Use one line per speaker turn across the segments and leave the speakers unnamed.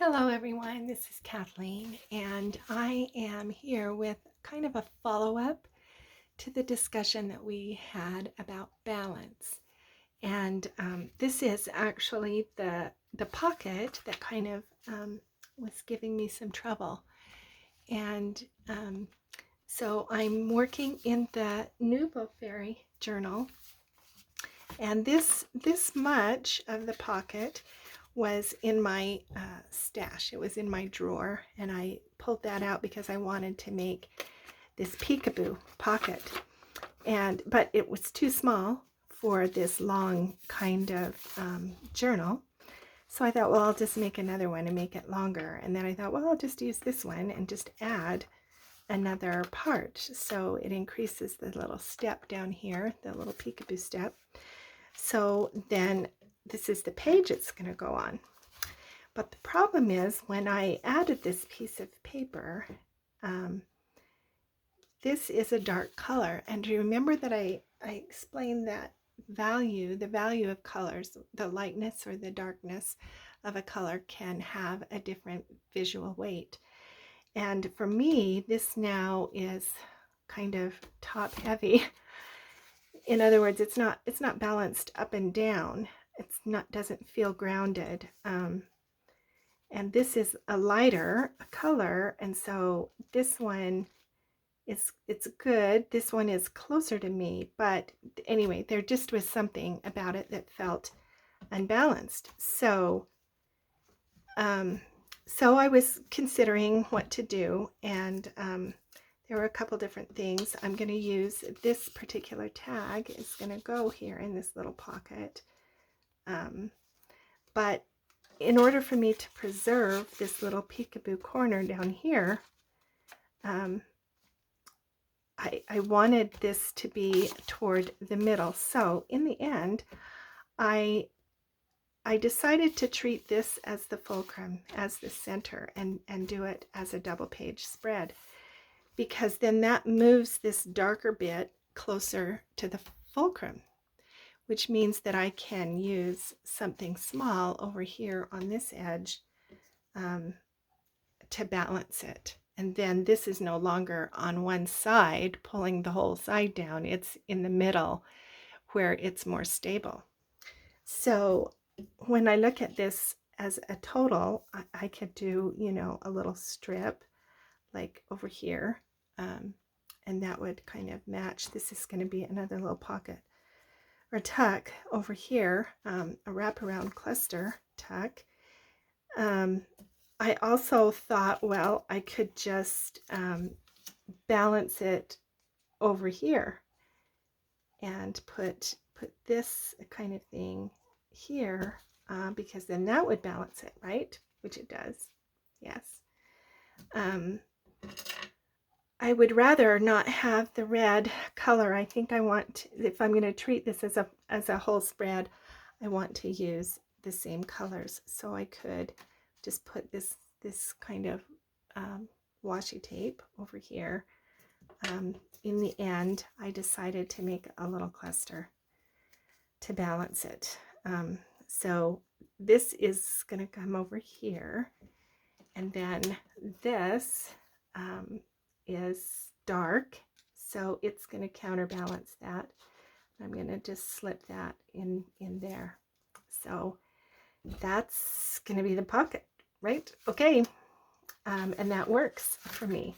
Hello everyone, this is Kathleen, and I am here with kind of a follow-up to the discussion that we had about balance. And this is actually the pocket that kind of was giving me some trouble. And so I'm working in the Nouveau Fairy journal, and this much of the pocket was in my stash. It was in my drawer, and I pulled that out because I wanted to make this peekaboo pocket, but it was too small for this long kind of journal. So I thought, well, I'll just make another one and make it longer. And then I thought, well, I'll just use this one and just add another part. So it increases the little step down here, the little peekaboo step. So then this is the page it's going to go on. But the problem is when I added this piece of paper, this is a dark color. And do you remember that I explained that the value of colors, the lightness or the darkness of a color can have a different visual weight. And for me, this now is kind of top heavy. In other words, it's not balanced up and down. Doesn't feel grounded. And this is a lighter color, and so this one it's good. This one is closer to me, but anyway, there just was something about it that felt unbalanced. So I was considering what to do, and there were a couple different things. I'm going to use this particular tag. It's going to go here in this little pocket. But in order for me to preserve this little peekaboo corner down here, I wanted this to be toward the middle. So in the end, I decided to treat this as the fulcrum, as the center, and do it as a double page spread, because then that moves this darker bit closer to the fulcrum, which means that I can use something small over here on this edge to balance it. And then this is no longer on one side pulling the whole side down. It's in the middle where it's more stable. So when I look at this as a total, I could do, a little strip like over here, and that would kind of match. This is going to be another little pocket or tuck over here, a wraparound cluster tuck. I also thought, well, I could just balance it over here and put this kind of thing here, because then that would balance it, right? Which it does. Yes. I would rather not have the red color. I think I want, if I'm going to treat this as a whole spread, I want to use the same colors. So I could just put this kind of washi tape over here. In the end, I decided to make a little cluster to balance it. So this is going to come over here, and then this is dark, so it's going to counterbalance that. I'm going to just slip that in there. So that's going to be the pocket, right? Okay. And that works for me.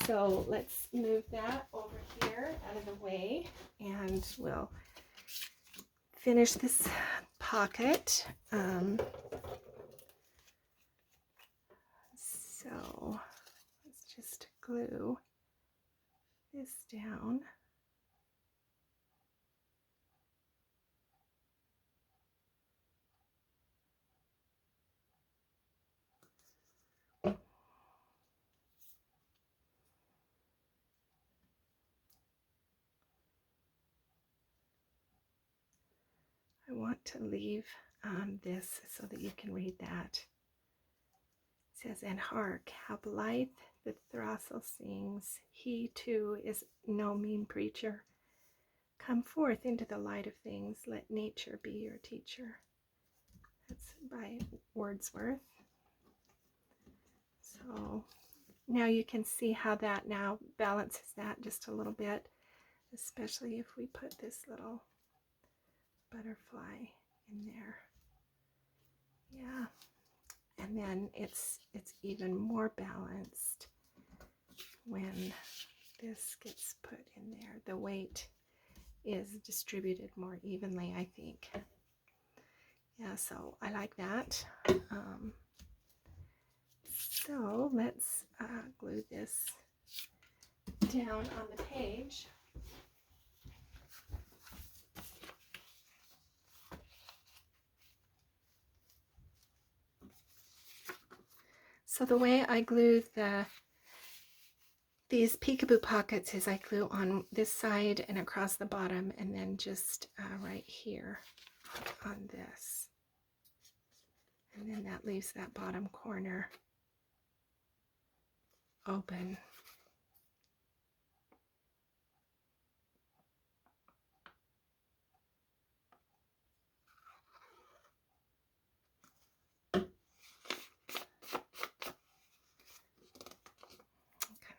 So let's move that over here out of the way, and we'll finish this pocket. So let's just glue this down. I want to leave this so that you can read that. It says, "And hark, how blithe the throstle sings. He too is no mean preacher. Come forth into the light of things. Let nature be your teacher." That's by Wordsworth. So now you can see how that now balances that just a little bit, especially if we put this little butterfly in there. Yeah, and then it's even more balanced when this gets put in there. The weight is distributed more evenly, I think. Yeah, so I like that. So let's glue this down on the page. So the way I glue these peekaboo pockets is I glue on this side and across the bottom, and then just right here on this. And then that leaves that bottom corner open. Kind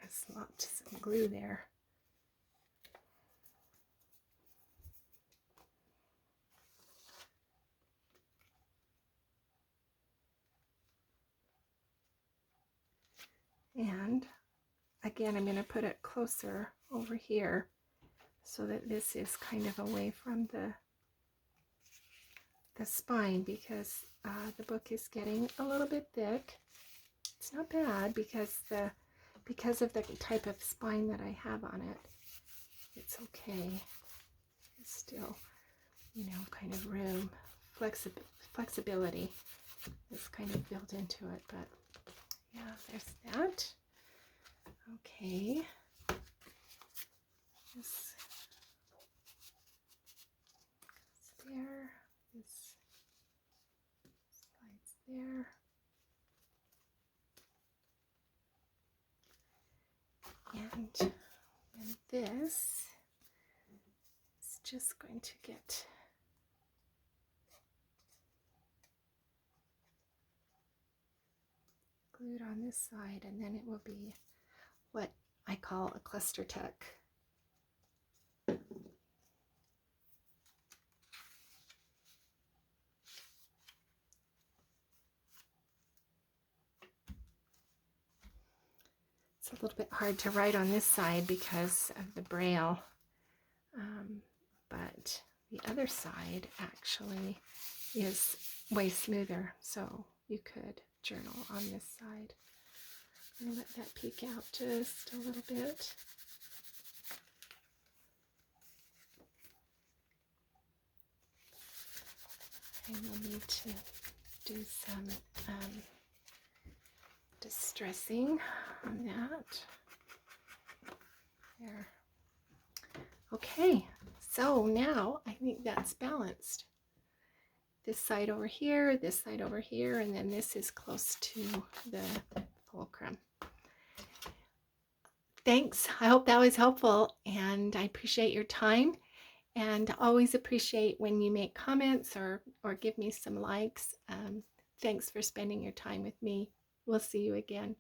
of slopped some glue there. And again, I'm going to put it closer over here so that this is kind of away from the spine, because the book is getting a little bit thick. It's not bad because of the type of spine that I have on it. It's okay. It's still, you know, kind of room, flexibility is kind of built into it. But yeah, there's that. Okay. This goes there. This slides there. And this is just going to get glued on this side, and then it will be what I call a cluster tuck. It's a little bit hard to write on this side because of the braille, but the other side actually is way smoother, so you could journal on this side. I'm going to let that peek out just a little bit. I will need to do some distressing on that. There. Okay, so now I think that's balanced. This side over here, and then this is close to the fulcrum. Thanks. I hope that was helpful, and I appreciate your time, and always appreciate when you make comments or give me some likes. Thanks for spending your time with me. We'll see you again.